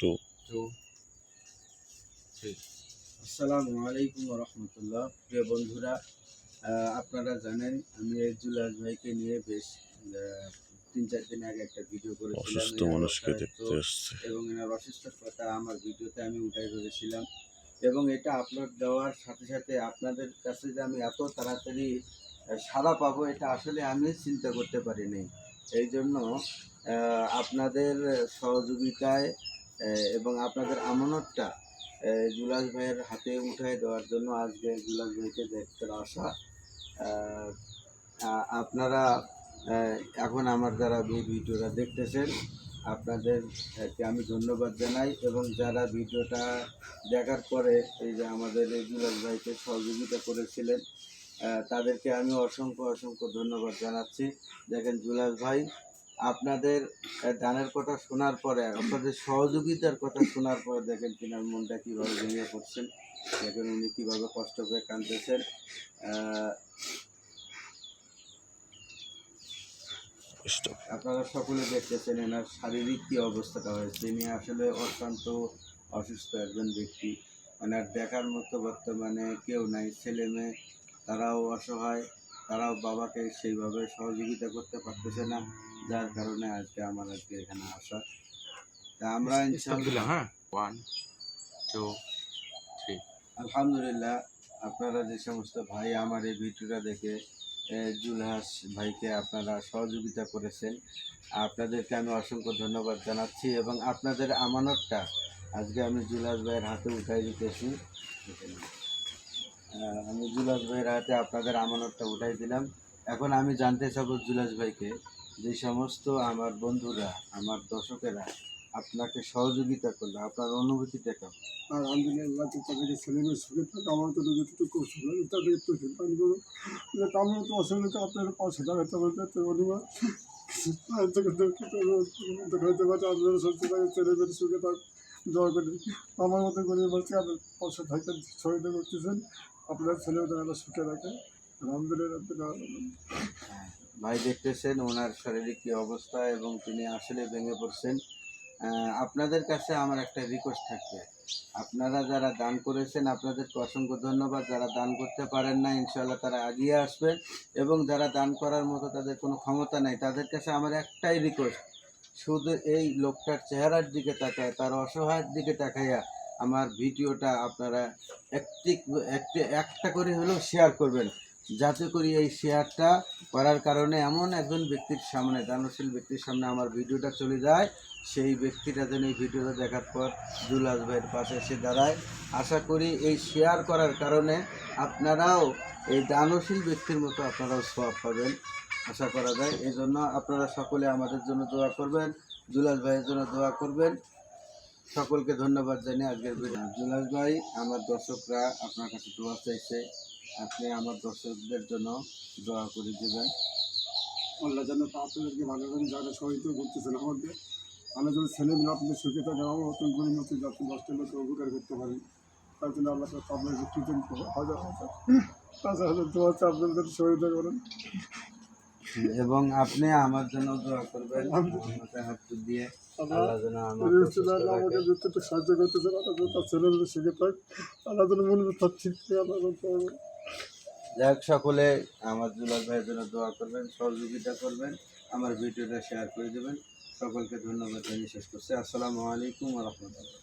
2 আসসালামু আলাইকুম রহমতুল্লাহ। প্রিয় বন্ধুরা, আপনারা জানেন আমি এই জুলাস ভাইকে নিয়ে বেশ 3-4 দিন আগে একটা ভিডিও করেছিলাম। অসুস্থ মানুষকে দেখতে আসছে এবং এনার অসুস্থতার কথা আমার ভিডিওতে আমি উঠাই ধরেছিলাম, এবং এটা আপলোড দেওয়ার সাথে সাথে আপনাদের কাছে যে আমি এত তাড়াতাড়ি সাড়া পাবো এটা আসলে আমি চিন্তা করতে পারিনি। এই জন্য আপনাদের সহযোগিতায় এবং আপনাদের আমানতটা জুলাস ভাইয়ের হাতে উঠাই দেওয়ার জন্য আজকে জুলাস ভাইকে দেখতে আসা। আপনারা এখন আমার যারা এই ভিডিওটা দেখতেছেন আপনাদেরকে আমি ধন্যবাদ জানাই, এবং যারা ভিডিওটা দেখার পরে এই যে আমাদের এই জুলাস ভাইকে সহযোগিতা করেছিলেন তাদেরকে আমি অসংখ্য ধন্যবাদ জানাচ্ছি। দেখেন জুলাস ভাই, আপনাদের দানের কথা শোনার পরে, আপনাদের সহযোগিতার কথা শোনার পরে দেখেন কিনার মনটা কীভাবে ভেঙে পড়ছেন, দেখেন উনি কীভাবে কষ্ট করে কাঁদতেছেন। আপনারা সকলে দেখতেছেন এনার শারীরিক কী অবস্থাটা হয়েছে। তিনি আসলে অত্যন্ত অসুস্থ একজন ব্যক্তি, ওনার দেখার মতো বর্তমানে কেউ নাই। ছেলে মেয়ে তারাও অসহায়, তারাও বাবাকে সেইভাবে সহযোগিতা করতে পারতেছে না, যার কারণে আজকে আমার এখানে আসা। তা আমরা ইনশাআল্লাহ 1 2 3 আলহামদুলিল্লাহ, আপনারা যে সমস্ত ভাই আমার এই ভিডিওটা দেখে জুলহাস ভাইকে আপনারা সহযোগিতা করেছেন, আপনাদেরকে আমি অসংখ্য ধন্যবাদ জানাচ্ছি, এবং আপনাদের আমানতটা আজকে আমি জুলহাস ভাইয়ের হাতে উঠাই দিতেছি। আমি জুলহাস ভাইয়ের হাতে আপনাদের আমানতটা উঠাই দিলাম। এখন আমি জানতে চাবো জুলহাস ভাইকে, যে সমস্ত আমার বন্ধুরা, আমার দর্শকেরা আপনাকে সহযোগিতা করলো, আপনার অনুভূতিটা কেমন? আলহামদুলিল্লাহ, তাদেরকে ছেলেমেয়ে সুখে থাকে, আমার তো যতটুকু কৌশল তাদেরকে তো দান করুন। আমার তো অসুবিধা আপনার পাশে দাঁড়াতে হবে, দেখাতে পারে আপনারা সুস্থ থাকে, ছেলেমেয়ের সুখে থাক, দোয়া করি। আমার মতো গরিব মানুষকে আপনার পাশে থাকতে সহায়তা করতেছেন, আপনার ছেলেমেয়েরা সুখে রাখে। আলহামদুলিল্লাহ। ভাই দেখতেছেন ওনার শারীরিক কী অবস্থা, এবং তিনি আসলে ভেঙে পড়ছেন। আপনাদের কাছে আমার একটা রিকোয়েস্ট থাকবে, আপনারা যারা দান করেছেন আপনাদেরকে অসংখ্য ধন্যবাদ। যারা দান করতে পারেন না ইনশাআল্লাহ তারা এগিয়ে আসবেন, এবং যারা দান করার মতো তাদের কোনো ক্ষমতা নাই তাদের কাছে আমার একটাই রিকোয়েস্ট, শুধু এই লোকটার চেহারার দিকে তাকায়, তার অসহায়ের দিকে তাকাইয়া আমার ভিডিওটা আপনারা একটা করে হলেও শেয়ার করবেন, যাতে করে এই শেয়ারটা করার কারণে এমন একজন ব্যক্তির সামনে, দানশীল ব্যক্তির সামনে আমার ভিডিওটা চলে যায়, সেই ব্যক্তিটা যেন এই ভিডিওটা দেখার পর জুলহাস ভাইয়ের পাশে এসে দাঁড়ায়। আশা করি এই শেয়ার করার কারণে আপনারাও এই দানশীল ব্যক্তির মতো আপনারাও সওয়াব পাবেন, আশা করা যায়। এই জন্য আপনারা সকলে আমাদের জন্য দোয়া করবেন, জুলহাস ভাইয়ের জন্য দোয়া করবেন। সকলকে ধন্যবাদ জানিয়ে আজকের ভিডিও। জুলহাস ভাই, আমার দর্শকরা আপনার কাছে দোয়া চাইছে, আপনি আমার দর্শকদের জন্য দোয়া করে দেবেন। আল্লাহ যেন আপনাদেরকে ভালো করে যারা সহায়তা করতেছেন আমাদের, আমরা যেন ছেলেমেয়ে আপনাদের সুখে থাকে, আমার মতন গরিব মতো যাতে 10টা লোকের উপকার করতে পারি, তার জন্য আল্লাহ আপনাদের কৃতজ্ঞ হাজার হাজার দোয়া আছে, আপনাদের সহায়তা করেন। এবং আপনি আমার জন্য দোয়া করবেন, আমাকে হাত দিয়ে আল্লাহ যেন আমাকে যতটুকু সাহায্য করতেছেন, আল্লাহ যেন তার ছেলেমেয়ে শিখে থাক, আল্লাহ যেন মনে তার ঠিক আল্লাহ। যাই হোক, সকলে আমার জুলহাস ভাইয়ের জন্য দোয়া করবেন, সহযোগিতা করবেন, আমার ভিডিওটা শেয়ার করে দেবেন। সকলকে ধন্যবাদ জানিয়ে শেষ করছি। আসসালামু আলাইকুম ওয়া রাহমাতুল্লাহ।